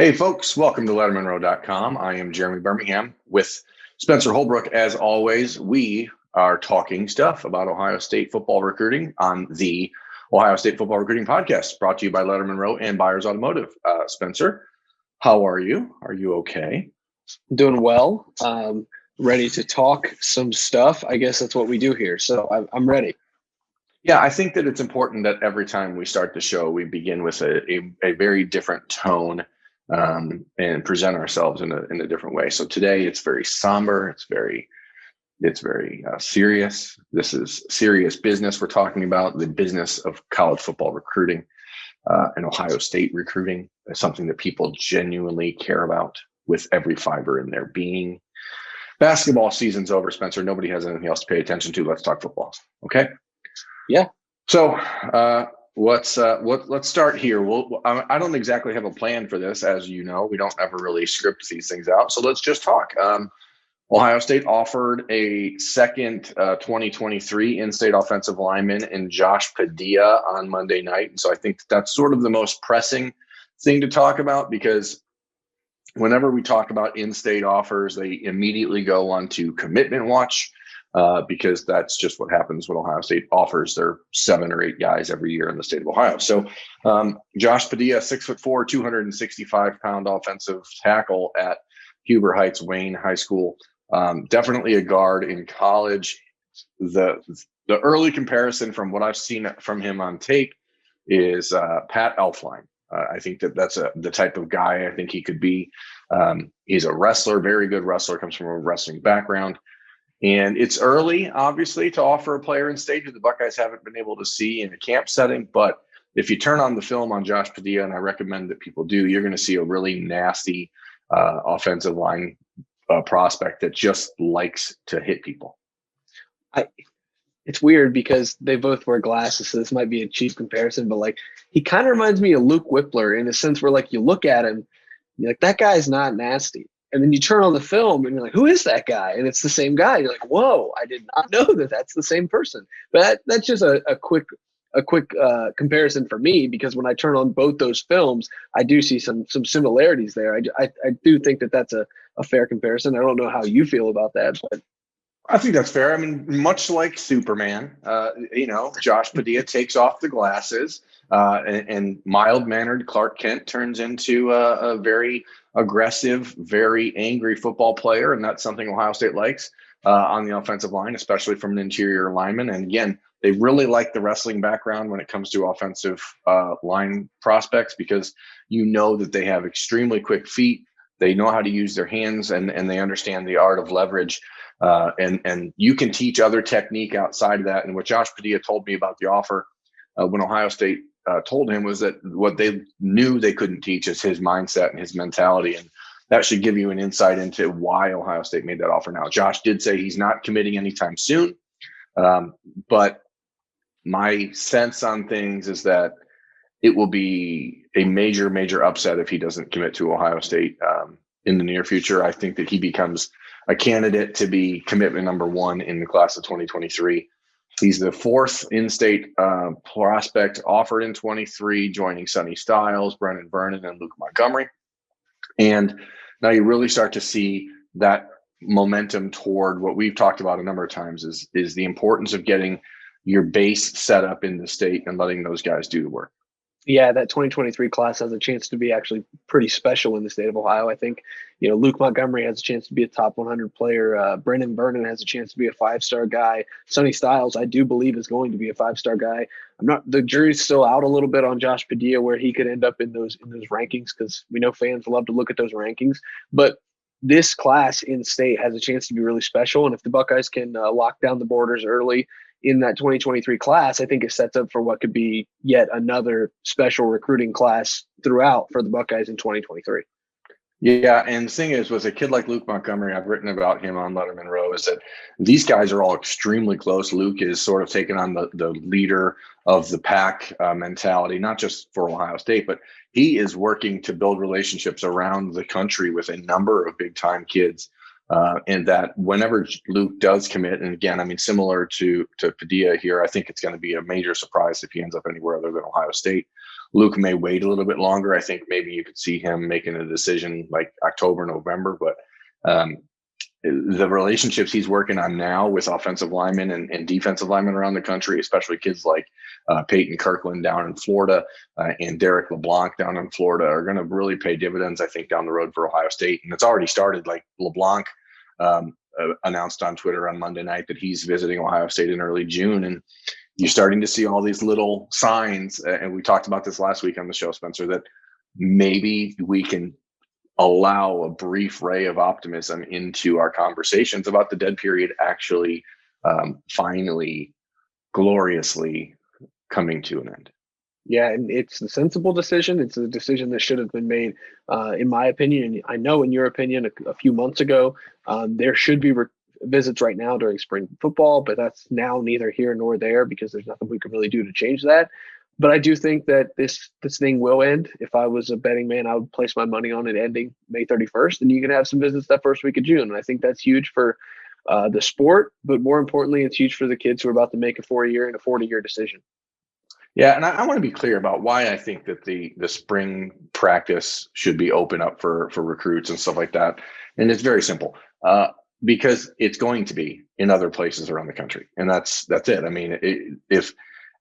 Hey, folks, welcome to LettermenRow.com. I am Jeremy Birmingham with Spencer Holbrook. As always, we are talking stuff about Ohio State football recruiting on the Ohio State Football Recruiting Podcast, brought to you by Lettermen Row and Buyers Automotive. Spencer, how are you? Are you okay? Doing well. Ready to talk some stuff. I guess that's what we do here. So I'm ready. Yeah, I think that it's important that every time we start the show, we begin with a very different tone and present ourselves in a different way. So today it's very somber. It's very serious. This is serious business. We're talking about the business of college football recruiting and Ohio State recruiting. It's something that people genuinely care about with every fiber in their being. Basketball season's over, Spencer. Nobody has anything else to pay attention to. Let's talk football. Okay. Yeah. So let's start here. I don't exactly have a plan for this, as you know. We don't ever really script these things out. So let's just talk. Ohio State offered a second 2023 in-state offensive lineman in Josh Padilla on Monday night. And so I think that's sort of the most pressing thing to talk about, because whenever we talk about in-state offers, they immediately go onto commitment watch. Because that's just what happens when Ohio State offers their 7 or 8 guys every year in the state of Ohio. So Josh Padilla, 6'4", 265-pound offensive tackle at Huber Heights Wayne High School. Definitely a guard in college. The early comparison from what I've seen from him on tape is Pat Elflein. I think that's the type of guy I think he could be. He's a wrestler, very good wrestler, comes from a wrestling background. And it's early, obviously, to offer a player in state who the Buckeyes haven't been able to see in a camp setting. But if you turn on the film on Josh Padilla, and I recommend that people do, you're going to see a really nasty offensive line prospect that just likes to hit people. It's weird because they both wear glasses, so this might be a cheap comparison, but he kind of reminds me of Luke Whippler in a sense where you look at him, you're like, that guy's not nasty. And then you turn on the film and you're like, who is that guy? And it's the same guy. You're like, whoa, I did not know that that's the same person. But that's just a quick comparison for me, because when I turn on both those films, I do see some similarities there. I do think that that's a fair comparison. I don't know how you feel about that, but I think that's fair. I mean, much like Superman, Josh Padilla takes off the glasses and mild-mannered Clark Kent turns into a very aggressive, very angry football player, and that's something Ohio State likes on the offensive line, especially from an interior lineman. And again, they really like the wrestling background when it comes to offensive line prospects, because you know that they have extremely quick feet. They know how to use their hands, and they understand the art of leverage. And you can teach other technique outside of that. And what Josh Padilla told me about the offer when Ohio State told him was that what they knew they couldn't teach is his mindset and his mentality. And that should give you an insight into why Ohio State made that offer. Now, Josh did say he's not committing anytime soon. But my sense on things is that it will be a major, major upset if he doesn't commit to Ohio State in the near future. I think that he becomes a candidate to be commitment number 1 in the class of 2023. He's the 4th in-state prospect offered in 23, joining Sonny Styles, Brennan Vernon, and Luke Montgomery. And now you really start to see that momentum toward what we've talked about a number of times is the importance of getting your base set up in the state and letting those guys do the work. Yeah, that 2023 class has a chance to be actually pretty special in the state of Ohio. I think, Luke Montgomery has a chance to be a top 100 player. Brennan Vernon has a chance to be a 5-star guy. Sonny Styles, I do believe, is going to be a 5-star guy. The jury's still out a little bit on Josh Padilla, where he could end up in those rankings, because we know fans love to look at those rankings. But this class in state has a chance to be really special. And if the Buckeyes can lock down the borders early in that 2023 class, I think it sets up for what could be yet another special recruiting class throughout for the Buckeyes in 2023. Yeah, and the thing is, with a kid like Luke Montgomery, I've written about him on Lettermen Row, is that these guys are all extremely close. Luke is sort of taking on the leader of the pack mentality, not just for Ohio State, but he is working to build relationships around the country with a number of big-time kids and that whenever Luke does commit, and again, I mean, similar to Padilla here, I think it's going to be a major surprise if he ends up anywhere other than Ohio State. Luke may wait a little bit longer. I think maybe you could see him making a decision like October, November, but the relationships he's working on now with offensive linemen and defensive linemen around the country, especially kids like Peyton Kirkland down in Florida and Derek LeBlanc down in Florida, are going to really pay dividends, I think, down the road for Ohio State. And it's already started. Like LeBlanc announced on Twitter on Monday night that he's visiting Ohio State in early June. And you're starting to see all these little signs. And we talked about this last week on the show, Spencer, that maybe we can allow a brief ray of optimism into our conversations about the dead period actually finally gloriously coming to an end. Yeah, and it's a sensible decision. It's a decision that should have been made, in my opinion. I know in your opinion, a few months ago, there should be visits right now during spring football, but that's now neither here nor there because there's nothing we can really do to change that. But I do think that this thing will end. If I was a betting man, I would place my money on it ending May 31st, and you can have some visits that first week of June. And I think that's huge for the sport, but more importantly, it's huge for the kids who are about to make a 4-year and a 40-year decision. Yeah, and I want to be clear about why I think that the spring practice should be open up for recruits and stuff like that. And it's very simple. Because it's going to be in other places around the country. And that's it. I mean, if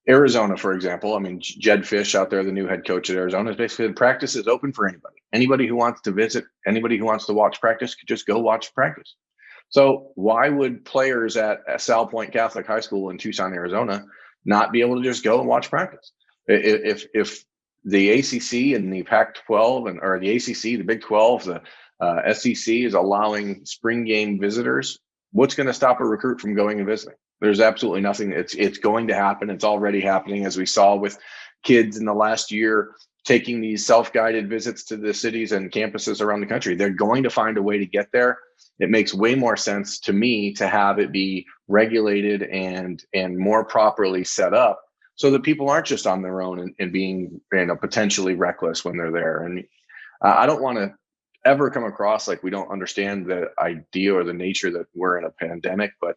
Arizona, for example, I mean, Jed Fish out there, the new head coach at Arizona, is basically the practice is open for anybody. Anybody who wants to visit, anybody who wants to watch practice could just go watch practice. So why would players at Sal Point Catholic High School in Tucson, Arizona, not be able to just go and watch practice? If the ACC and the Pac-12 or the ACC, the Big 12, the SEC is allowing spring game visitors, what's going to stop a recruit from going and visiting? There's absolutely nothing. It's going to happen. It's already happening, as we saw with kids in the last year taking these self-guided visits to the cities and campuses around the country. They're going to find a way to get there. It makes way more sense to me to have it be regulated and more properly set up so that people aren't just on their own and being potentially reckless when they're there. And I don't want to ever come across like we don't understand the idea or the nature that we're in a pandemic, but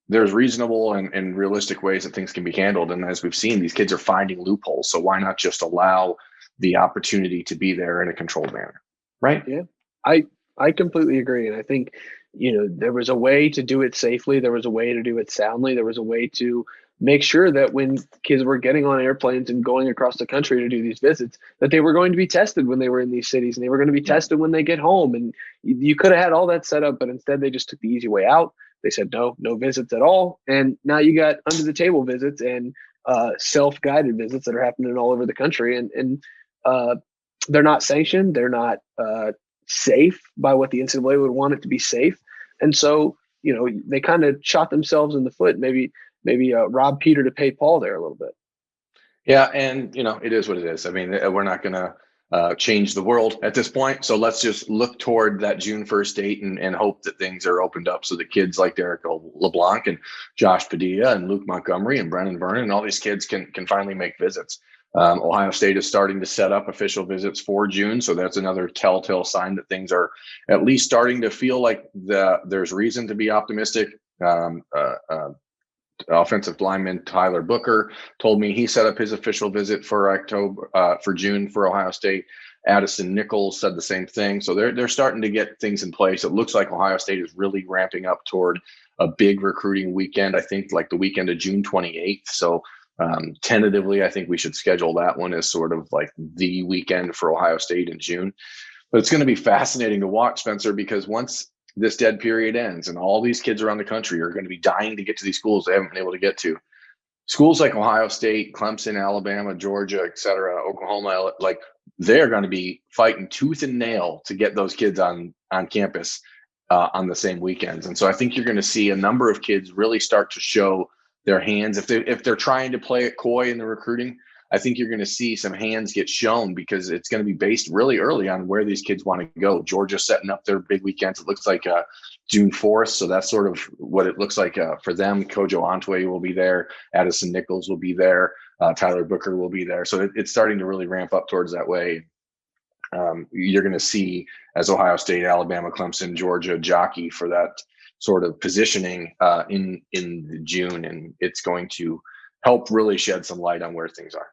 there's reasonable and realistic ways that things can be handled. And as we've seen, these kids are finding loopholes. So why not just allow the opportunity to be there in a controlled manner? Right. Yeah, I completely agree. And I think, there was a way to do it safely. There was a way to do it soundly. There was a way to make sure that when kids were getting on airplanes and going across the country to do these visits, that they were going to be tested when they were in these cities and they were going to be tested when they get home. And you could have had all that set up, but instead they just took the easy way out. They said, no visits at all. And now you got under the table visits and self-guided visits that are happening all over the country. And they're not sanctioned. They're not safe by what the NCAA would want it to be safe. And so, they kind of shot themselves in the foot, maybe rob Peter to pay Paul there a little bit. Yeah. And, it is what it is. I mean, we're not going to change the world at this point. So let's just look toward that June 1st date and hope that things are opened up so that kids like Derek LeBlanc and Josh Padilla and Luke Montgomery and Brennan Vernon and all these kids can finally make visits. Ohio State is starting to set up official visits for June. So that's another telltale sign that things are at least starting to feel like there's reason to be optimistic. Offensive lineman Tyler Booker told me he set up his official visit for June for Ohio State. Addison Nichols said the same thing. So they're starting to get things in place. It looks like Ohio State is really ramping up toward a big recruiting weekend. I think like the weekend of June 28th. So tentatively, I think we should schedule that one as sort of like the weekend for Ohio State in June. But it's going to be fascinating to watch, Spencer, because once this dead period ends and all these kids around the country are going to be dying to get to these schools they haven't been able to get to, schools like Ohio State, Clemson, Alabama, Georgia, et cetera, Oklahoma, like they're going to be fighting tooth and nail to get those kids on campus on the same weekends. And so I think you're going to see a number of kids really start to show their hands. If they're trying to play it coy in the recruiting, I think you're going to see some hands get shown because it's going to be based really early on where these kids want to go. Georgia's setting up their big weekends. It looks like June 4th. So that's sort of what it looks like for them. Kojo Antwe will be there. Addison Nichols will be there. Tyler Booker will be there. So it's starting to really ramp up towards that way. you're going to see, as Ohio State, Alabama, Clemson, Georgia jockey for that sort of positioning in June, and it's going to help really shed some light on where things are.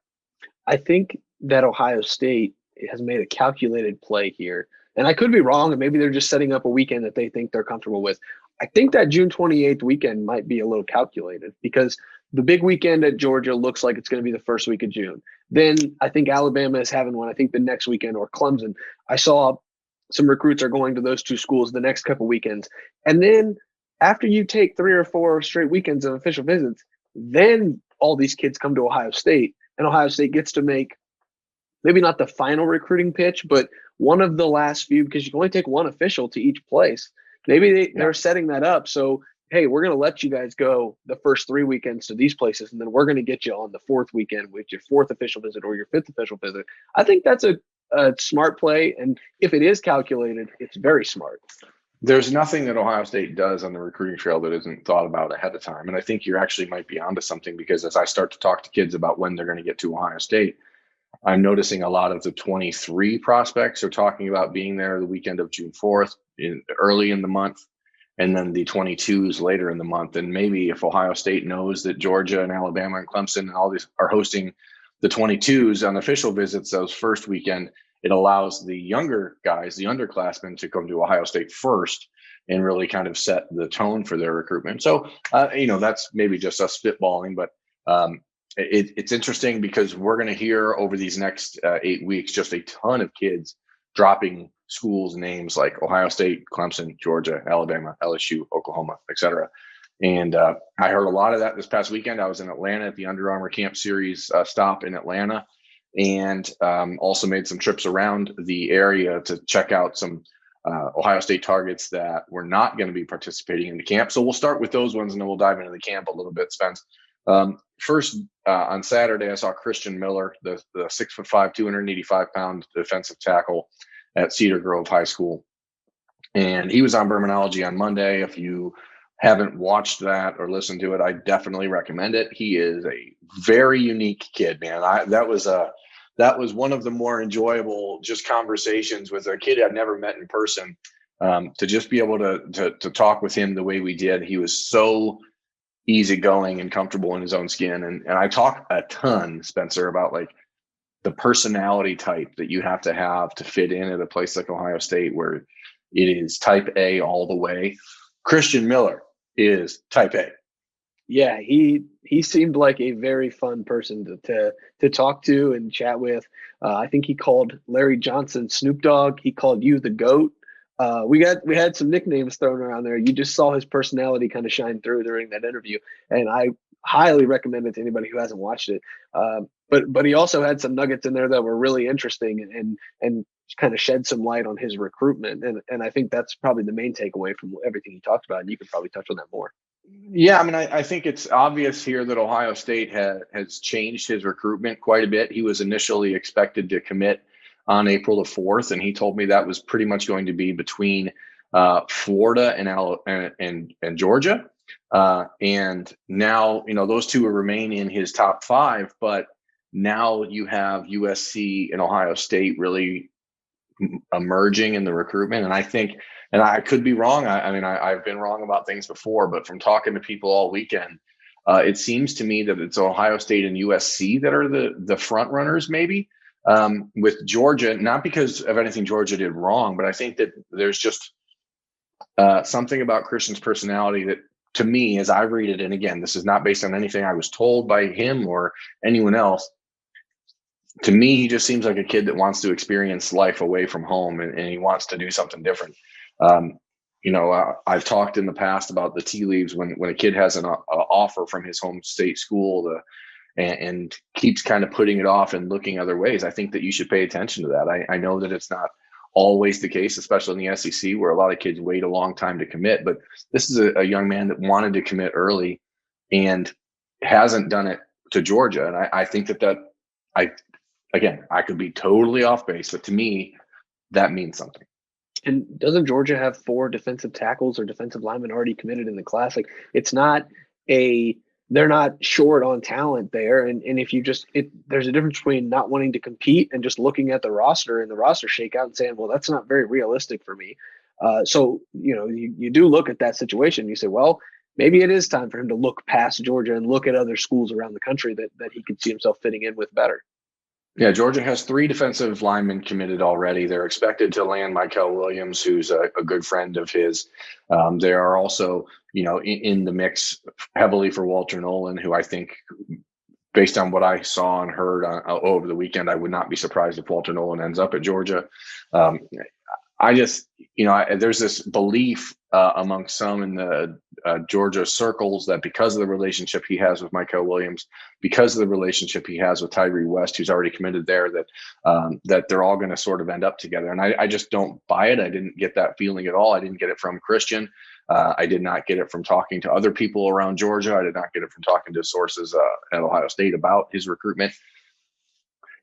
I think that Ohio State has made a calculated play here, and I could be wrong, and maybe they're just setting up a weekend that they think they're comfortable with. I think that June 28th weekend might be a little calculated because the big weekend at Georgia looks like it's going to be the first week of June. Then I think Alabama is having one, I think the next weekend, or Clemson. I saw some recruits are going to those two schools the next couple weekends. And then after you take 3 or 4 straight weekends of official visits, then all these kids come to Ohio State, and Ohio State gets to make maybe not the final recruiting pitch, but one of the last few, because you can only take one official to each place. Maybe they're setting that up. So, hey, we're going to let you guys go the first 3 weekends to these places, and then we're going to get you on the 4th weekend with your 4th official visit or your 5th official visit. I think that's a smart play. And if it is calculated, it's very smart. There's nothing that Ohio State does on the recruiting trail that isn't thought about ahead of time. And I think you actually might be onto something, because as I start to talk to kids about when they're going to get to Ohio State, I'm noticing a lot of the 23 prospects are talking about being there the weekend of June 4th, early in the month, and then the 22s later in the month. And maybe if Ohio State knows that Georgia and Alabama and Clemson and all these are hosting the 22s on official visits those first weekend, it allows the younger guys, the underclassmen, to come to Ohio State first and really kind of set the tone for their recruitment. So, that's maybe just us spitballing, but it's interesting because we're going to hear over these next 8 weeks just a ton of kids dropping schools' names like Ohio State, Clemson, Georgia, Alabama, LSU, Oklahoma, etc. And I heard a lot of that this past weekend. I was in Atlanta at the Under Armour Camp Series stop in Atlanta, and also made some trips around the area to check out some Ohio State targets that were not going to be participating in the camp. So we'll start with those ones, and then we'll dive into the camp a little bit, Spence. First, on Saturday, I saw Christian Miller, the 6'5", 285-pound defensive tackle at Cedar Grove High School. And he was on Bermanology on Monday. If you haven't watched that or listened to it, I definitely recommend it. He is a very unique kid, man. That was one of the more enjoyable just conversations with a kid I'd never met in person. To just be able to talk with him the way we did. He was so easygoing and comfortable in his own skin. And I talk a ton, Spencer, about like the personality type that you have to fit in at a place like Ohio State, where it is type A all the way. Christian Miller is type A. Yeah, he seemed like a very fun person to talk to and chat with. I think he called Larry Johnson Snoop Dogg. He called you the GOAT. We had some nicknames thrown around there. You just saw his personality kind of shine through during that interview, and I highly recommend it to anybody who hasn't watched it. But he also had some nuggets in there that were really interesting and kind of shed some light on his recruitment, and I think that's probably the main takeaway from everything he talked about. And you can probably touch on that more. Yeah, I mean, I think it's obvious here that Ohio State has changed his recruitment quite a bit. He was initially expected to commit on April the 4th, and he told me that was pretty much going to be between Florida and Georgia. And now, those two will remain in his top 5, but now you have USC and Ohio State really emerging in the recruitment. And I think, and I could be wrong. I've been wrong about things before, but from talking to people all weekend, it seems to me that it's Ohio State and USC that are the front runners, maybe. With Georgia, not because of anything Georgia did wrong, but I think that there's just something about Christian's personality that, to me, as I read it, and again, this is not based on anything I was told by him or anyone else, to me, he just seems like a kid that wants to experience life away from home, and he wants to do something different. I've talked in the past about the tea leaves when a kid has an offer from his home state school and keeps kind of putting it off and looking other ways. I think that you should pay attention to that. I know that it's not always the case, especially in the SEC, where a lot of kids wait a long time to commit. But this is a young man that wanted to commit early and hasn't done it to Georgia. And I think I could be totally off base, but to me, that means something. And doesn't Georgia have 4 defensive tackles or defensive linemen already committed in the class? Like, it's not a they're not short on talent there. And if you there's a difference between not wanting to compete and just looking at the roster and the roster shakeout and saying, well, that's not very realistic for me. So, you do look at that situation. You say, well, maybe it is time for him to look past Georgia and look at other schools around the country that he could see himself fitting in with better. Yeah, Georgia has 3 defensive linemen committed already. They're expected to land Michael Williams, who's a good friend of his. They are also, in the mix heavily for Walter Nolan, who I think, based on what I saw and heard over the weekend, I would not be surprised if Walter Nolan ends up at Georgia. I just, there's this belief among some in the Georgia circles that because of the relationship he has with Michael Williams, because of the relationship he has with Tyree West, who's already committed there, that they're all going to sort of end up together. And I just don't buy it. I didn't get that feeling at all. I didn't get it from Christian. I did not get it from talking to other people around Georgia. I did not get it from talking to sources at Ohio State about his recruitment.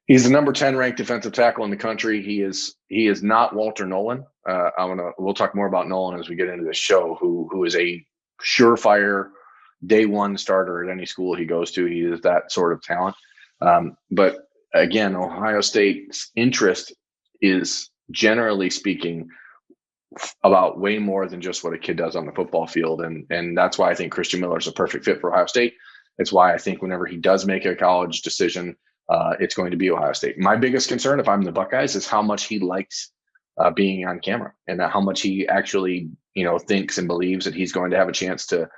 He's the number 10 ranked defensive tackle in the country. He is not Walter Nolan. We'll talk more about Nolan as we get into this show, who is a surefire day one starter at any school he goes to. He is that sort of talent. But again, Ohio State's interest is, generally speaking, about way more than just what a kid does on the football field. And that's why I think Christian Miller is a perfect fit for Ohio State. It's why I think whenever he does make a college decision, it's going to be Ohio State. My biggest concern, if I'm the Buckeyes, is how much he likes being on camera and how much he actually, thinks and believes that he's going to have a chance to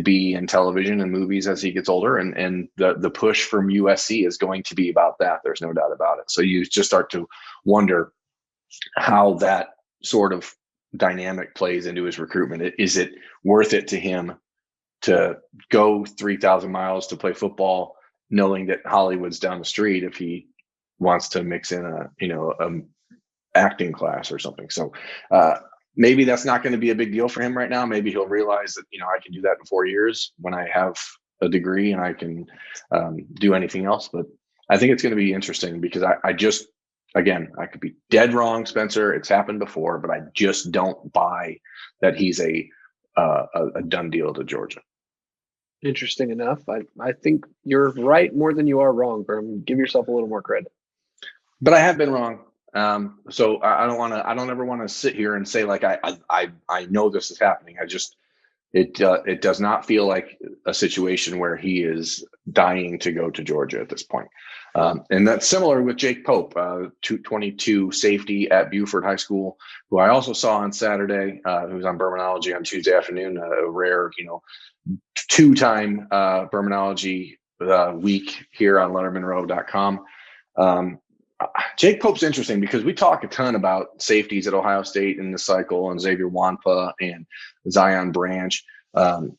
be in television and movies as he gets older. And the push from USC is going to be about that. There's no doubt about it. So you just start to wonder how that sort of dynamic plays into his recruitment. Is it worth it to him to go 3,000 miles to play football, knowing that Hollywood's down the street, if he wants to mix in a acting class or something? So maybe that's not going to be a big deal for him right now. Maybe he'll realize that, I can do that in 4 years when I have a degree and I can do anything else. But I think it's going to be interesting because I just, again, I could be dead wrong, Spencer. It's happened before, but I just don't buy that he's a done deal to Georgia. Interesting enough. I think you're right more than you are wrong, Berm. Give yourself a little more credit. But I have been wrong. So I don't ever want to sit here and say like I know this is happening. It does not feel like a situation where he is dying to go to Georgia at this point. And that's similar with Jake Pope, 222 safety at Buford High School, who I also saw on Saturday, who's on Bermanology on Tuesday afternoon, a rare, 2-time Bermanology week here on lettermenrow.com. Jake Pope's interesting because we talk a ton about safeties at Ohio State in the cycle, and Xavier Wampa and Zion Branch. And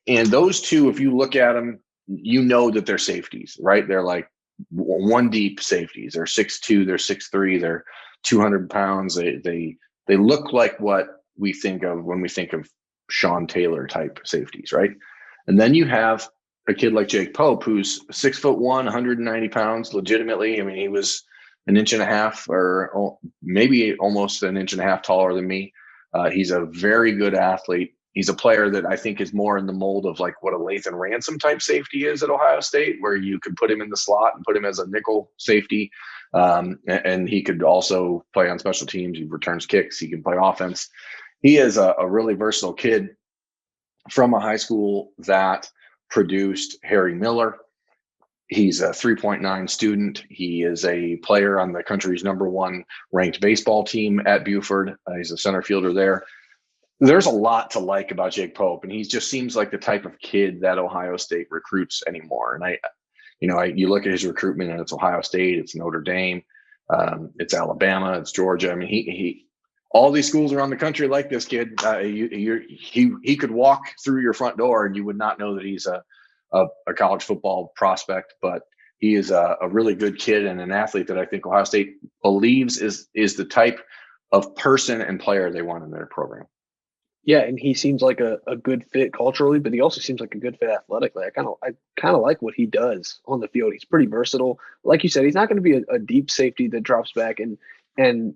those two, if you look at them, that they're safeties, right? They're like one deep safeties. They're 6'2", they're 6'3", they're 200 pounds. They look like what we think of when we think of Sean Taylor type safeties, right? And then you have a kid like Jake Pope, who's 6'1", 190 pounds, legitimately. I mean, he was an inch and a half or maybe almost an inch and a half taller than me. He's a very good athlete. He's a player that I think is more in the mold of like what a Lathan Ransom type safety is at Ohio State, where you could put him in the slot and put him as a nickel safety. And he could also play on special teams. He returns kicks. He can play offense. He is a really versatile kid from a high school that produced Harry Miller. He's a 3.9 student. He is a player on the country's #1 ranked baseball team at Buford. He's a center fielder there. There's a lot to like about Jake Pope, and he just seems like the type of kid that Ohio State recruits anymore. And you look at his recruitment, and it's Ohio State, it's Notre Dame, it's Alabama, it's Georgia. I mean, he all these schools around the country like this kid. He could walk through your front door, and you would not know that he's a college football prospect, but he is a really good kid and an athlete that I think Ohio State believes is the type of person and player they want in their program. Yeah, and he seems like a good fit culturally, but he also seems like a good fit athletically. I kind of like what he does on the field. He's pretty versatile. Like you said, he's not going to be a deep safety that drops back and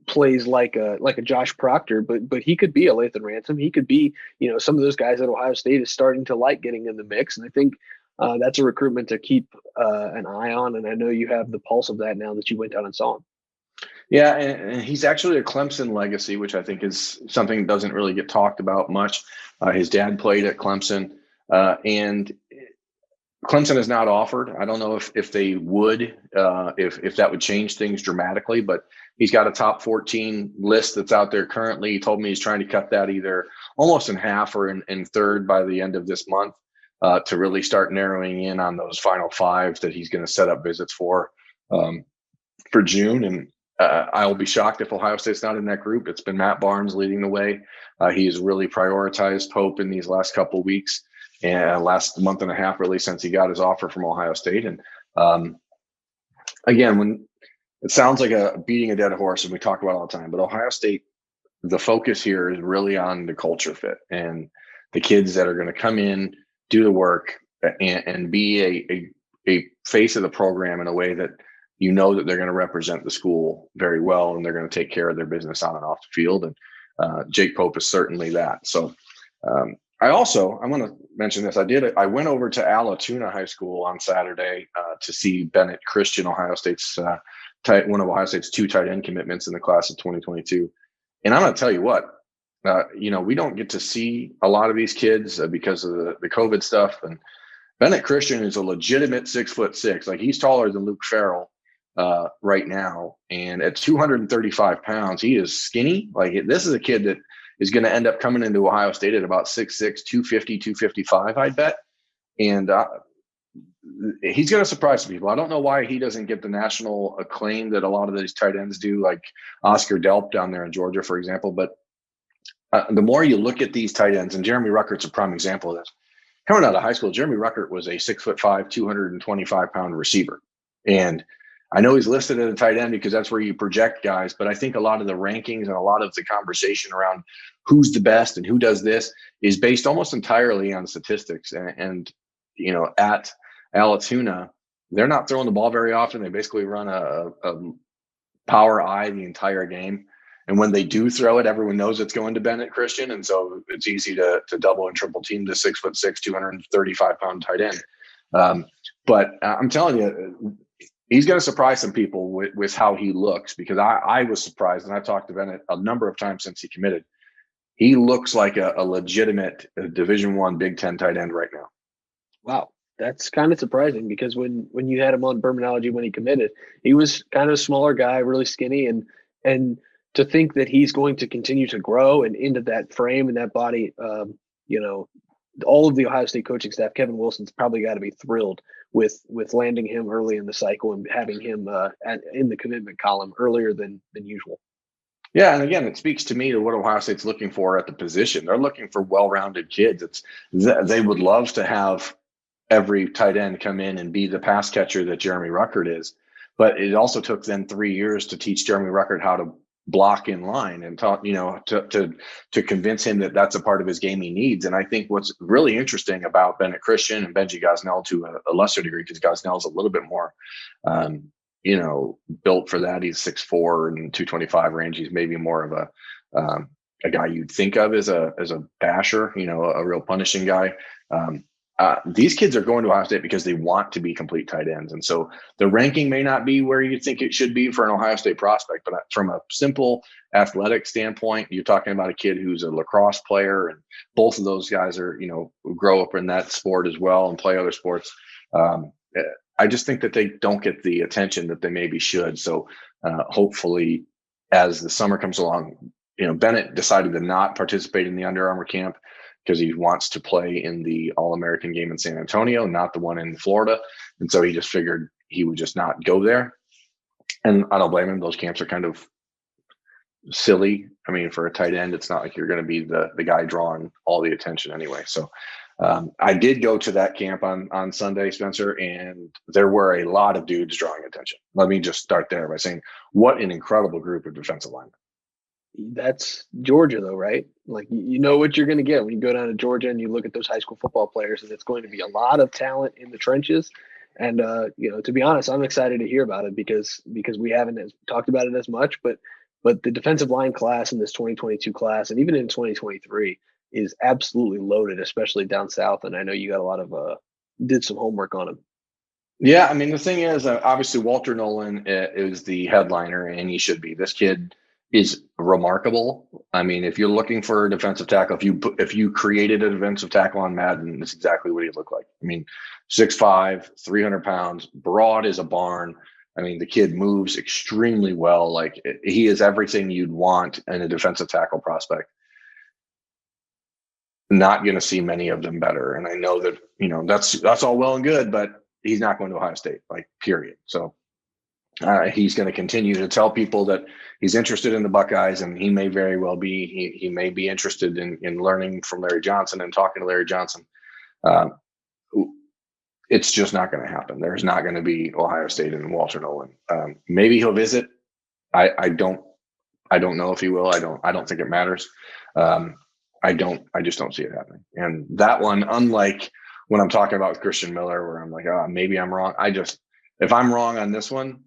plays like a Josh Proctor, but he could be a Lathan Ransom. He could be, some of those guys at Ohio State is starting to like getting in the mix. And I think that's a recruitment to keep an eye on. And I know you have the pulse of that now that you went down and saw him. Yeah, and he's actually a Clemson legacy, which I think is something that doesn't really get talked about much. His dad played at Clemson, and Clemson has not offered. I don't know if they would, if that would change things dramatically, but he's got a top 14 list that's out there currently. He told me he's trying to cut that either almost in half or in third by the end of this month, to really start narrowing in on those final 5 that he's going to set up visits for June. And I'll be shocked if Ohio State's not in that group. It's been Matt Barnes leading the way. He has really prioritized Pope in these last couple of weeks and last month and a half, really, since he got his offer from Ohio State. And again, when it sounds like beating a dead horse, and we talk about it all the time, but Ohio State, the focus here is really on the culture fit and the kids that are going to come in, do the work, and be a face of the program in a way that that they're going to represent the school very well, and they're going to take care of their business on and off the field. And Jake Pope is certainly that. So I want to mention this. I went over to Alatoona High School on Saturday to see Bennett Christian, Ohio State's one of Ohio State's 2 tight end commitments in the class of 2022. And I'm going to tell you what, we don't get to see a lot of these kids because of the COVID stuff. And Bennett Christian is a legitimate 6'6". Like, he's taller than Luke Farrell right now, and at 235 pounds, he is skinny. Like, this is a kid that is going to end up coming into Ohio State at about 6'6", 250, 255, I bet. And he's going to surprise some people. I don't know why he doesn't get the national acclaim that a lot of these tight ends do, like Oscar Delp down there in Georgia, for example. But the more you look at these tight ends, and Jeremy Ruckert's a prime example of this. Coming out of high school, Jeremy Ruckert was a 6'5", 225-pound receiver. And I know he's listed as a tight end because that's where you project guys, but I think a lot of the rankings and a lot of the conversation around who's the best and who does this is based almost entirely on statistics. And at Alatoona, they're not throwing the ball very often. They basically run a power I the entire game. And when they do throw it, everyone knows it's going to Bennett Christian. And so it's easy to double and triple team the 6'6", 235-pound tight end. But I'm telling you, he's going to surprise some people with how he looks, because I was surprised, and I've talked to Bennett a number of times since he committed. He looks like a legitimate Division I Big Ten tight end right now. Wow, that's kind of surprising, because when you had him on Bermanology when he committed, he was kind of a smaller guy, really skinny, and to think that he's going to continue to grow and into that frame and that body, all of the Ohio State coaching staff, Kevin Wilson's probably got to be thrilled with landing him early in the cycle and having him in the commitment column earlier than usual. Yeah, and again, it speaks to me to what Ohio State's looking for at the position. They're looking for well-rounded kids. They would love to have every tight end come in and be the pass catcher that Jeremy Ruckert is, but it also took them 3 years to teach Jeremy Ruckert how to block in line and taught, to convince him that that's a part of his game he needs. And I think what's really interesting about Bennett Christian and Benji Gosnell to a lesser degree, because Gosnell's a little bit more, built for that. He's 6'4" and 225 range. He's maybe more of a guy you'd think of as a basher, a real punishing guy. These kids are going to Ohio State because they want to be complete tight ends. And so the ranking may not be where you think it should be for an Ohio State prospect, but from a simple athletic standpoint, you're talking about a kid who's a lacrosse player, and both of those guys are, grow up in that sport as well and play other sports. I just think that they don't get the attention that they maybe should. So hopefully as the summer comes along, Bennett decided to not participate in the Under Armour camp because he wants to play in the All-American game in San Antonio, not the one in Florida. And so he just figured he would just not go there. And I don't blame him. Those camps are kind of silly. I mean, for a tight end, it's not like you're going to be the guy drawing all the attention anyway. So I did go to that camp on Sunday, Spencer, and there were a lot of dudes drawing attention. Let me just start there by saying what an incredible group of defensive linemen. That's Georgia, though, right? Like, you know what you're going to get when you go down to Georgia and you look at those high school football players, and it's going to be a lot of talent in the trenches. And, to be honest, I'm excited to hear about it because we haven't talked about it as much, but the defensive line class in this 2022 class, and even in 2023, is absolutely loaded, especially down south. And I know you got a lot of did some homework on him. Yeah, I mean, the thing is, obviously Walter Nolan is the headliner, and he should be. This kid is remarkable. I mean, if you're looking for a defensive tackle, if you created a defensive tackle on Madden, that's exactly what he'd look like. I mean, 6'5", 300 pounds, broad as a barn. I mean, the kid moves extremely well. Like, he is everything you'd want in a defensive tackle prospect. Not going to see many of them better, and I know that that's all well and good, but he's not going to Ohio State, like, period. So he's going to continue to tell people that he's interested in the Buckeyes, and he may very well be. He may be interested in learning from Larry Johnson and talking to Larry Johnson. It's just not going to happen. There's not going to be Ohio State and Walter Nolan. Maybe he'll visit. I don't know if he will. I don't think it matters. I just don't see it happening. And that one, unlike when I'm talking about Christian Miller, where I'm like, maybe I'm wrong. If I'm wrong on this one,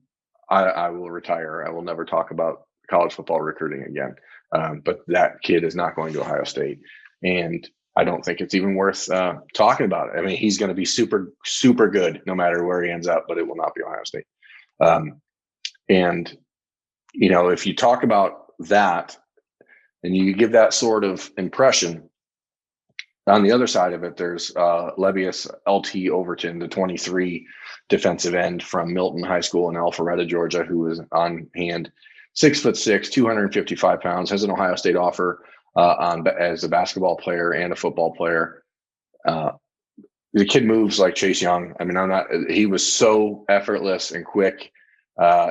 I will retire. I will never talk about college football recruiting again. But that kid is not going to Ohio State, and I don't think it's even worth talking about it. I mean, he's going to be super, super good no matter where he ends up, but it will not be Ohio State. And if you talk about that and you give that sort of impression, on the other side of it, there's Levius LT Overton, the 23 defensive end from Milton High School in Alpharetta, Georgia, who is on hand, 6'6", 255 pounds, has an Ohio State offer as a basketball player and a football player. The kid moves like Chase Young. I mean, he was so effortless and quick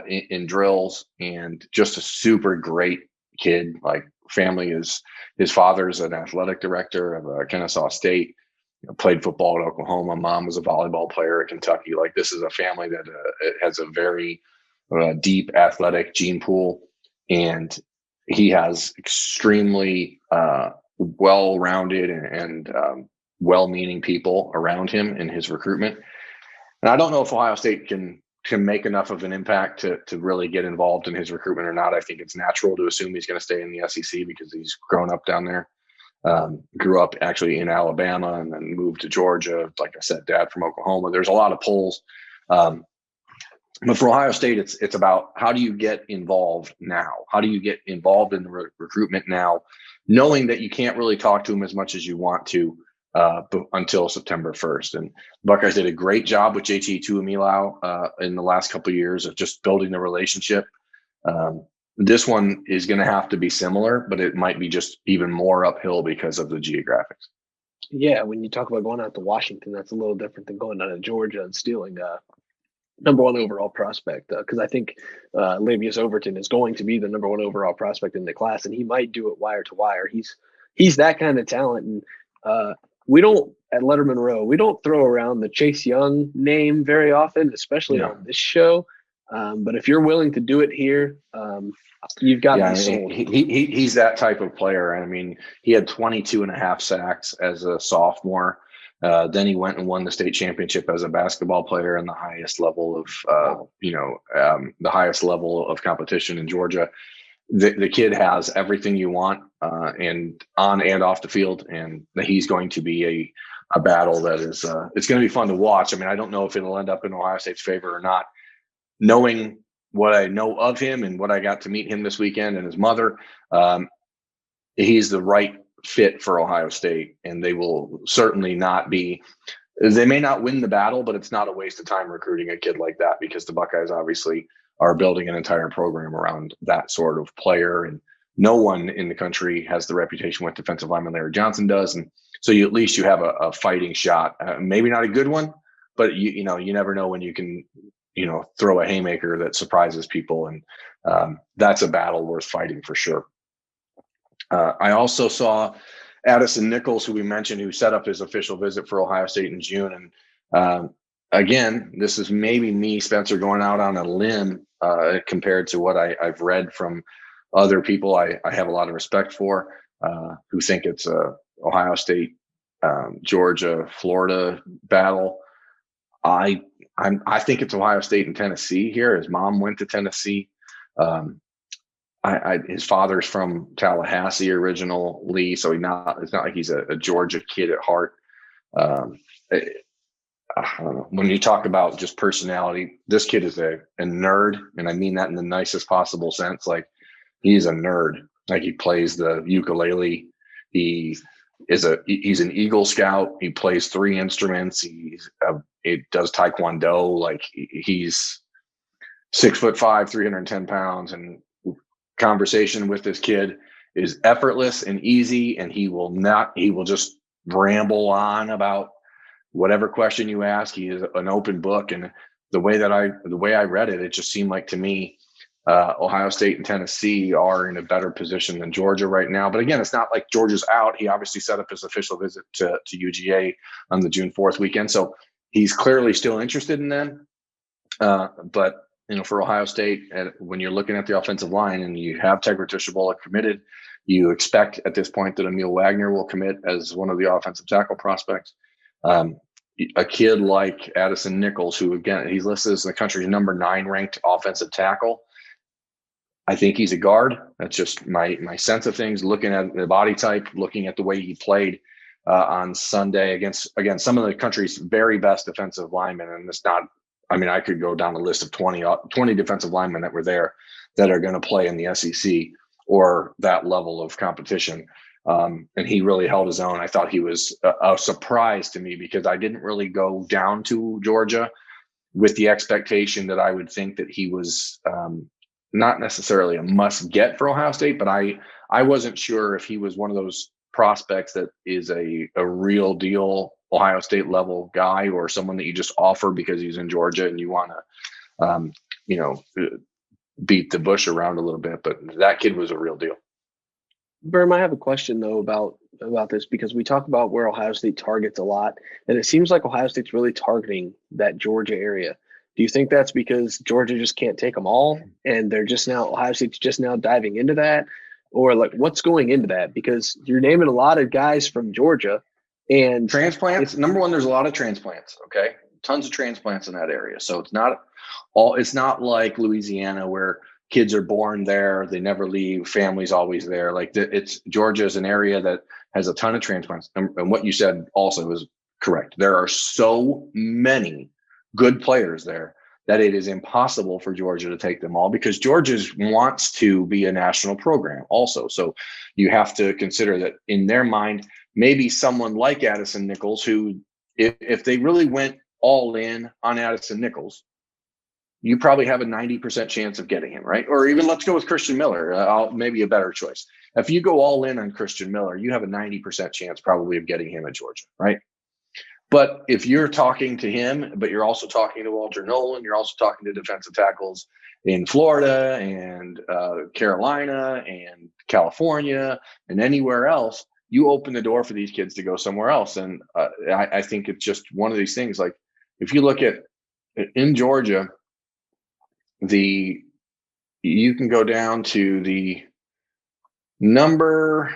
in drills, and just a super great kid. Like, his father's an athletic director of Kennesaw State, played football at Oklahoma. Mom was a volleyball player at Kentucky. Like, this is a family that has a very deep athletic gene pool, and he has extremely well-rounded and well-meaning people around him in his recruitment. And I don't know if Ohio State can make enough of an impact to really get involved in his recruitment or not. I think it's natural to assume he's going to stay in the SEC because he's grown up down there. Grew up actually in Alabama and then moved to Georgia. Like I said, dad from Oklahoma. There's a lot of pulls. But for Ohio State, it's about, how do you get involved now? How do you get involved in the recruitment now, knowing that you can't really talk to him as much as you want to until September 1st. And Buckeyes did a great job with JT Tuamilau in the last couple of years of just building the relationship. This one is going to have to be similar, but it might be just even more uphill because of the geographics. Yeah, when you talk about going out to Washington, that's a little different than going out to Georgia and stealing number one overall prospect, because I think Levius Overton is going to be the number one overall prospect in the class, and he might do it wire to wire. He's that kind of talent, and we don't, at Lettermen Row, we don't throw around the Chase Young name very often, especially on this show. But if you're willing to do it here, you've got to be sold. He's that type of player. I mean, he had 22 and a half sacks as a sophomore. Then he went and won the state championship as a basketball player in the highest level of, the highest level of competition in Georgia. The kid has everything you want, and on and off the field, and he's going to be a battle that is it's going to be fun to watch. I mean, I don't know if it'll end up in Ohio State's favor or not. Knowing what I know of him and what I got to meet him this weekend and his mother, he's the right fit for Ohio State, and they will certainly not be. They may not win the battle, but it's not a waste of time recruiting a kid like that, because the Buckeyes obviously are building an entire program around that sort of player, and no one in the country has the reputation what defensive lineman Larry Johnson does, and so at least you have a fighting shot. Maybe not a good one, but you never know when you can throw a haymaker that surprises people, and that's a battle worth fighting for sure. I also saw Addison Nichols, who we mentioned, who set up his official visit for Ohio State in June. And again, this is maybe me, Spencer, going out on a limb compared to what I've read from other people I have a lot of respect for, who think it's a Ohio State, Georgia, Florida battle. I think it's Ohio State and Tennessee here. His mom went to Tennessee. His father's from Tallahassee originally, so it's not like he's a Georgia kid at heart. I don't know. When you talk about just personality, this kid is a nerd, and I mean that in the nicest possible sense. Like, he's a nerd. Like, he plays the ukulele. He's an Eagle Scout. He plays 3 instruments. It does Taekwondo. Like, he's 6'5", 310 pounds, and conversation with this kid is effortless and easy. And he will just ramble on about whatever question you ask. He is an open book. And the way I read it, it just seemed like to me, Ohio State and Tennessee are in a better position than Georgia right now. But again, it's not like Georgia's out. He obviously set up his official visit to UGA on the June 4th weekend. So he's clearly still interested in them. But, for Ohio State, when you're looking at the offensive line and you have Tegra Tishabola committed, you expect at this point that Emil Wagner will commit as one of the offensive tackle prospects. A kid like Addison Nichols, who, again, he's listed as the country's number 9 ranked offensive tackle. I think he's a guard. That's just my sense of things, looking at the body type, looking at the way he played on Sunday against, again, some of the country's very best defensive linemen. And it's not, I could go down a list of 20 defensive linemen that were there that are going to play in the SEC or that level of competition. And he really held his own. I thought he was a surprise to me, because I didn't really go down to Georgia with the expectation that I would think that he was not necessarily a must get for Ohio State, but I wasn't sure if he was one of those prospects that is a real deal Ohio State level guy, or someone that you just offer because he's in Georgia and you want to, beat the bush around a little bit. But that kid was a real deal. Berm, I have a question though about this, because we talk about where Ohio State targets a lot, and it seems like Ohio State's really targeting that Georgia area. Do you think that's because Georgia just can't take them all, and Ohio State's just now diving into that, or like what's going into that? Because you're naming a lot of guys from Georgia, and transplants. Number one, there's a lot of transplants. Okay, tons of transplants in that area. So it's not like Louisiana where kids are born there, they never leave, family's always there. Like, Georgia is an area that has a ton of transplants. And what you said also is correct. There are so many good players there that it is impossible for Georgia to take them all, because Georgia wants to be a national program also. So you have to consider that in their mind, maybe someone like Addison Nichols, who, if they really went all in on Addison Nichols, you probably have a 90% chance of getting him, right? Or even let's go with Christian Miller, maybe a better choice. If you go all in on Christian Miller, you have a 90% chance probably of getting him at Georgia, right? But if you're talking to him, but you're also talking to Walter Nolan, you're also talking to defensive tackles in Florida and Carolina and California and anywhere else, you open the door for these kids to go somewhere else. And I think it's just one of these things. Like, if you look at in Georgia, you can go down to the number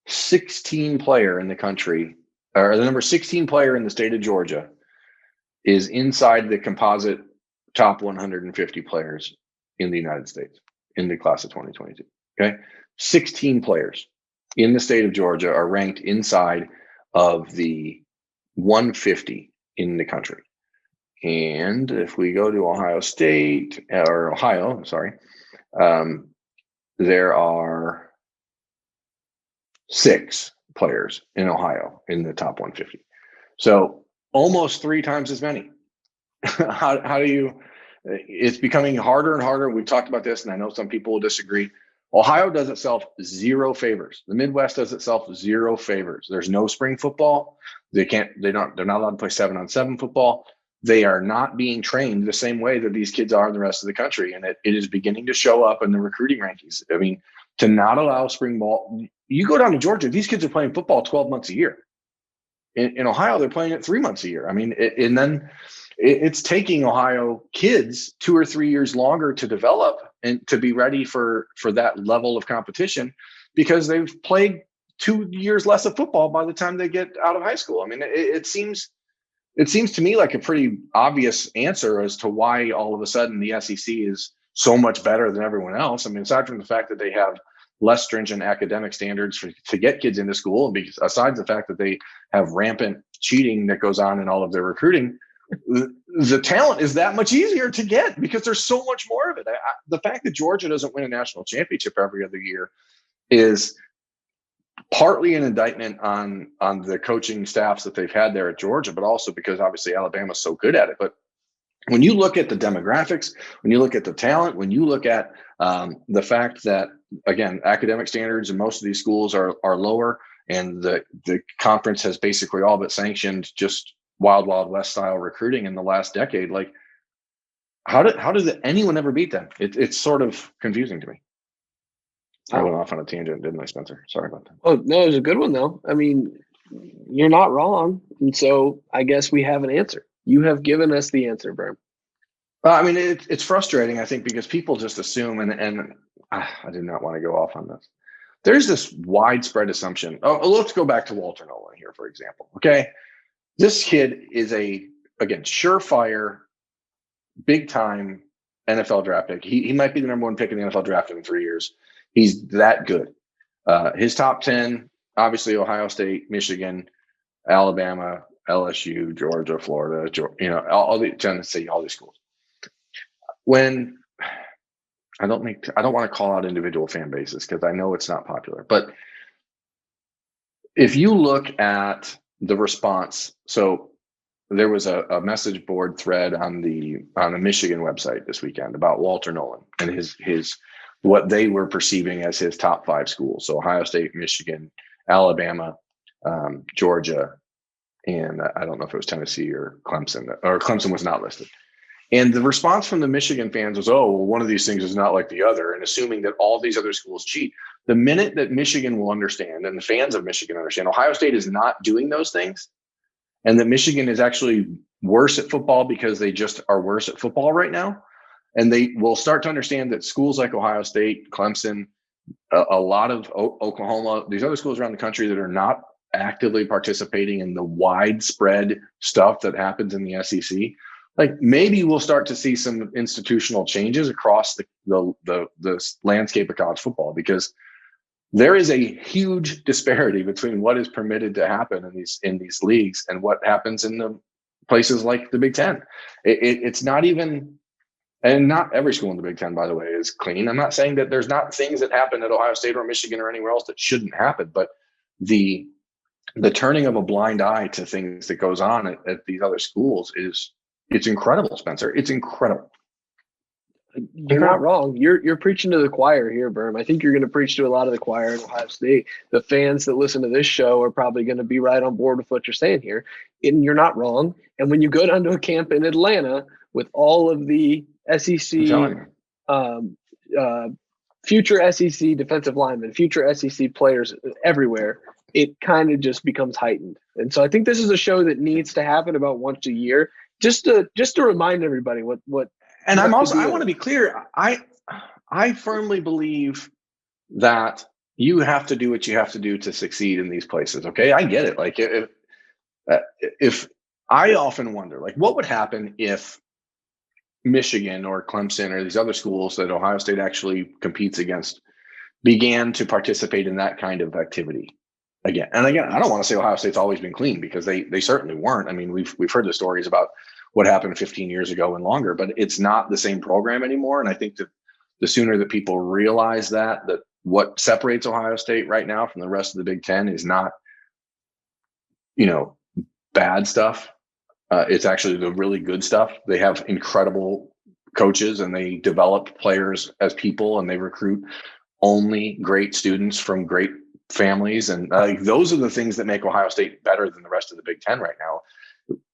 16 player in the country, or the number 16 player in the state of Georgia is inside the composite top 150 players in the United States in the class of 2022. Okay. 16 players in the state of Georgia are ranked inside of the 150 in the country. And if we go to Ohio, there are 6 players in Ohio in the top 150. So almost 3 times as many. It's becoming harder and harder. We've talked about this, and I know some people will disagree. Ohio does itself 0 favors. The Midwest does itself 0 favors. There's no spring football. They're not allowed to play 7-on-7 football. They are not being trained the same way that these kids are in the rest of the country. And it is beginning to show up in the recruiting rankings. I mean, to not allow spring ball, you go down to Georgia, these kids are playing football 12 months a year. In Ohio, they're playing it 3 months a year. I mean, it's taking Ohio kids 2 or 3 years longer to develop and to be ready for that level of competition, because they've played 2 years less of football by the time they get out of high school. I mean, it seems to me like a pretty obvious answer as to why all of a sudden the SEC is so much better than everyone else. I mean, aside from the fact that they have less stringent academic standards to get kids into school, and aside the fact that they have rampant cheating that goes on in all of their recruiting, the talent is that much easier to get because there's so much more of it. The fact that Georgia doesn't win a national championship every other year is partly an indictment on the coaching staffs that they've had there at Georgia, but also because obviously Alabama's so good at it. But when you look at the demographics, when you look at the talent, when you look at the fact that, again, academic standards in most of these schools are lower, and the conference has basically all but sanctioned just wild west style recruiting in the last decade, like how did anyone ever beat them? It's sort of confusing to me. I went off on a tangent, didn't I, Spencer? Sorry about that. Oh, no, it was a good one, though. I mean, you're not wrong. And so I guess we have an answer. You have given us the answer, Berm. I mean, it's frustrating, I think, because people just assume, and I did not want to go off on this. There's this widespread assumption. Oh, let's go back to Walter Nolan here, for example. Okay. This kid is again, surefire, big-time NFL draft pick. He might be the number one pick in the NFL draft in 3 years. He's that good. His top 10, obviously Ohio State, Michigan, Alabama, LSU, Georgia, Florida, Tennessee, all these schools. When I don't want to call out individual fan bases because I know it's not popular, but if you look at the response, so there was a message board thread on the Michigan website this weekend about Walter Nolan and his what they were perceiving as his top 5 schools. So Ohio State, Michigan, Alabama, Georgia, and I don't know if it was Tennessee or Clemson was not listed. And the response from the Michigan fans was, oh, well, one of these things is not like the other, and assuming that all these other schools cheat. The minute that Michigan will understand, and the fans of Michigan understand, Ohio State is not doing those things, and that Michigan is actually worse at football because they just are worse at football right now, and they will start to understand that schools like Ohio State, Clemson, a lot of Oklahoma, these other schools around the country that are not actively participating in the widespread stuff that happens in the SEC, like maybe we'll start to see some institutional changes across the landscape of college football, because there is a huge disparity between what is permitted to happen in these leagues and what happens in the places like the Big Ten. It's not even, and not every school in the Big Ten, by the way, is clean. I'm not saying that there's not things that happen at Ohio State or Michigan or anywhere else that shouldn't happen, but the turning of a blind eye to things that goes on at these other schools it's incredible, Spencer. It's incredible. You're not wrong. You're preaching to the choir here, Berm. I think you're going to preach to a lot of the choir in Ohio State. The fans that listen to this show are probably going to be right on board with what you're saying here. And you're not wrong. And when you go down to a camp in Atlanta with all of the SEC, future SEC defensive linemen, future SEC players everywhere, it kind of just becomes heightened. And so I think this is a show that needs to happen about once a year, just to remind everybody what. And I want to be clear. I firmly believe that you have to do what you have to do to succeed in these places. Okay, I get it. Like if I often wonder, like, what would happen if Michigan or Clemson or these other schools that Ohio State actually competes against began to participate in that kind of activity again? And again, I don't want to say Ohio State's always been clean, because they certainly weren't. I mean, we've heard the stories about what happened 15 years ago and longer, but it's not the same program anymore. And I think that the sooner that people realize that what separates Ohio State right now from the rest of the Big Ten is not, bad stuff. It's actually the really good stuff. They have incredible coaches and they develop players as people, and they recruit only great students from great families. And those are the things that make Ohio State better than the rest of the Big Ten right now,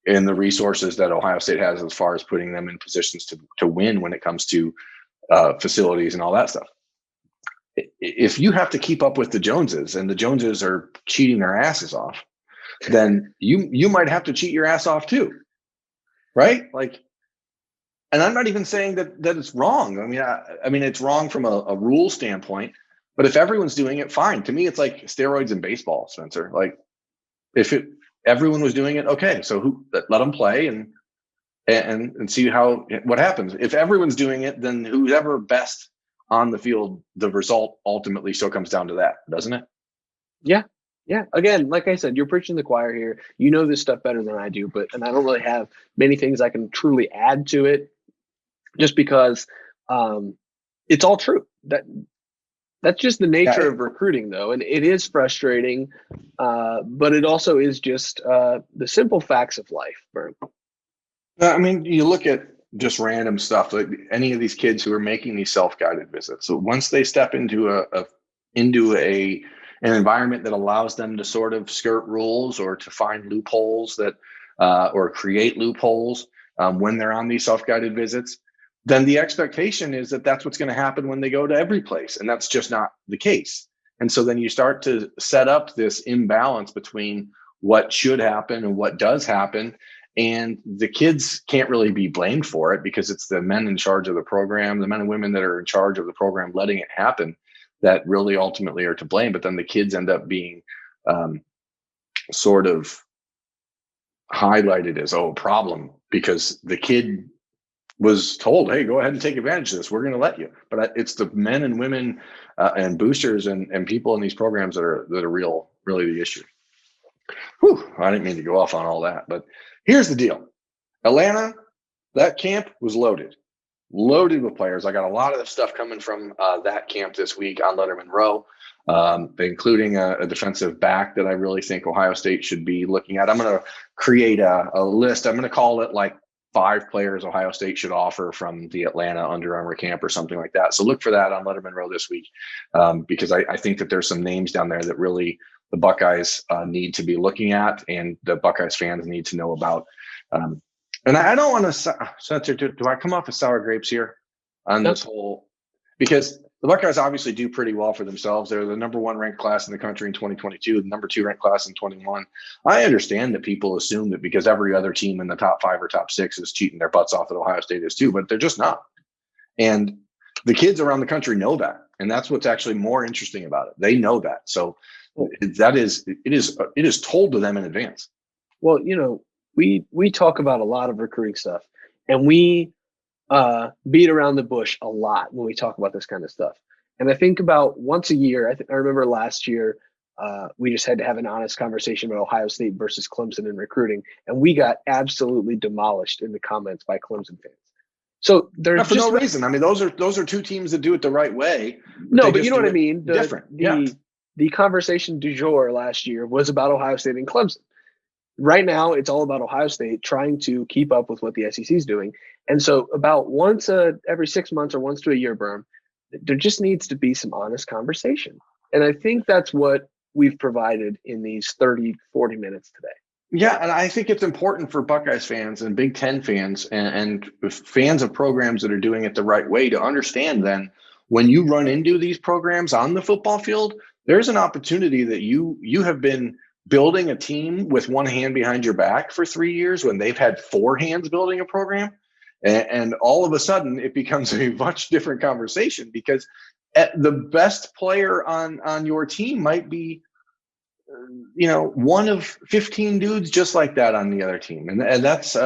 and the resources that Ohio State has as far as putting them in positions to win when it comes to facilities and all that stuff. If you have to keep up with the Joneses, and the Joneses are cheating their asses off, then you might have to cheat your ass off too, right? Like, and I'm not even saying that it's wrong. I mean, it's wrong from a rule standpoint, but if everyone's doing it, fine. To me, it's like steroids in baseball, Spencer. Like, if everyone was doing it, okay, so let them play and see what happens. If everyone's doing it, then who's ever best on the field, the result ultimately still comes down to that, doesn't it? Yeah. Yeah, again, like I said, you're preaching the choir here. You know this stuff better than I do, and I don't really have many things I can truly add to it, just because um, it's all true. That's just the nature Yeah, of recruiting, though, and it is frustrating, but it also is just the simple facts of life. Vern. I mean, you look at just random stuff, like any of these kids who are making these self-guided visits. So once they step into an environment that allows them to sort of skirt rules or to find loopholes that or create loopholes when they're on these self-guided visits, then the expectation is that that's what's going to happen when they go to every place, and that's just not the case. And so then you start to set up this imbalance between what should happen and what does happen, and the kids can't really be blamed for it because it's the men in charge of the program, the men and women that are in charge of the program letting it happen, that really ultimately are to blame. But then the kids end up being sort of highlighted as, oh, a problem because the kid was told, hey, go ahead and take advantage of this. We're going to let you. But it's the men and women and boosters and people in these programs that are really the issue. Whew, I didn't mean to go off on all that, but here's the deal. Atlanta, that camp was loaded with players. I got a lot of the stuff coming from that camp this week on Lettermen Row, including a defensive back that I really think Ohio State should be looking at. I'm going to create a list. I'm going to call it like 5 players Ohio State should offer from the Atlanta Under Armour camp or something like that. So look for that on Lettermen Row this week because I think that there's some names down there that really the Buckeyes need to be looking at and the Buckeyes fans need to know about. And I don't want to, do I come off as sour grapes here on this whole, because the Buckeyes obviously do pretty well for themselves. They're the number 1 ranked class in the country in 2022, the number 2 ranked class in 21. I understand that people assume that because every other team in the top 5 or top 6 is cheating their butts off, that Ohio State is too, but they're just not. And the kids around the country know that. And that's what's actually more interesting about it. They know that. So it is told to them in advance. Well, we talk about a lot of recruiting stuff, and we beat around the bush a lot when we talk about this kind of stuff. And I think about once a year, I remember last year, we just had to have an honest conversation about Ohio State versus Clemson in recruiting, and we got absolutely demolished in the comments by Clemson fans. So there's not for no reason. I mean, those are 2 teams that do it the right way. But you know what I mean? Different. The conversation du jour last year was about Ohio State and Clemson. Right now, it's all about Ohio State trying to keep up with what the SEC is doing. And so about once every 6 months or once to a year, Berm, there just needs to be some honest conversation. And I think that's what we've provided in these 30, 40 minutes today. Yeah, and I think it's important for Buckeyes fans and Big Ten fans and fans of programs that are doing it the right way to understand then when you run into these programs on the football field, there's an opportunity that you have been building a team with one hand behind your back for 3 years when they've had 4 hands building a program. And all of a sudden it becomes a much different conversation because the best player on your team might be, one of 15 dudes just like that on the other team. And that's,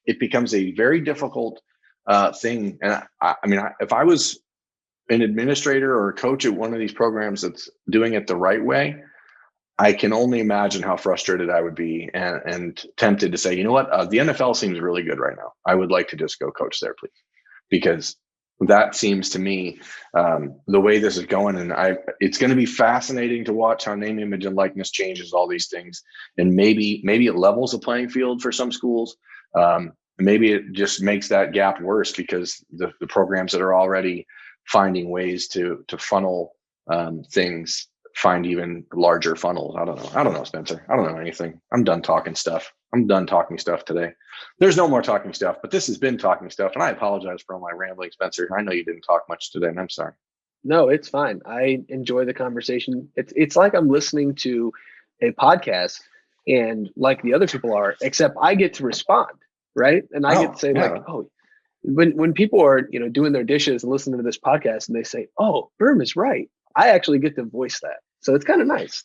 it becomes a very difficult thing. And I mean, if I was an administrator or a coach at one of these programs that's doing it the right way, I can only imagine how frustrated I would be and tempted to say, you know what, the NFL seems really good right now. I would like to just go coach there, please. Because that seems to me the way this is going. And it's going to be fascinating to watch how name, image, and likeness changes all these things. And maybe it levels the playing field for some schools. Maybe it just makes that gap worse because the programs that are already finding ways to funnel things find even larger funnels. I don't know, Spencer. I don't know anything. I'm done talking stuff. I'm done talking stuff today. There's no more talking stuff, but this has been talking stuff, and I apologize for all my rambling, Spencer. I know you didn't talk much today, and I'm sorry. No, it's fine. I enjoy the conversation. It's like I'm listening to a podcast, and like the other people are, except I get to respond, right? And I get to say when people are doing their dishes and listening to this podcast, and they say, "Oh, Berm is right," I actually get to voice that. So it's kind of nice.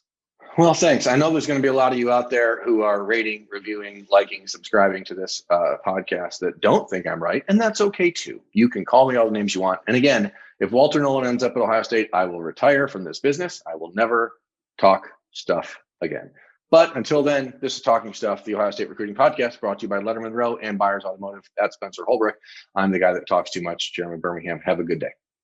Well, thanks. I know there's going to be a lot of you out there who are rating, reviewing, liking, subscribing to this podcast that don't think I'm right. And that's okay, too. You can call me all the names you want. And again, if Walter Nolan ends up at Ohio State, I will retire from this business. I will never talk stuff again. But until then, this is Talking Stuff, the Ohio State Recruiting Podcast, brought to you by Lettermen Row and Buyers Automotive. That's Spencer Holbrook. I'm the guy that talks too much, Jeremy Birmingham. Have a good day.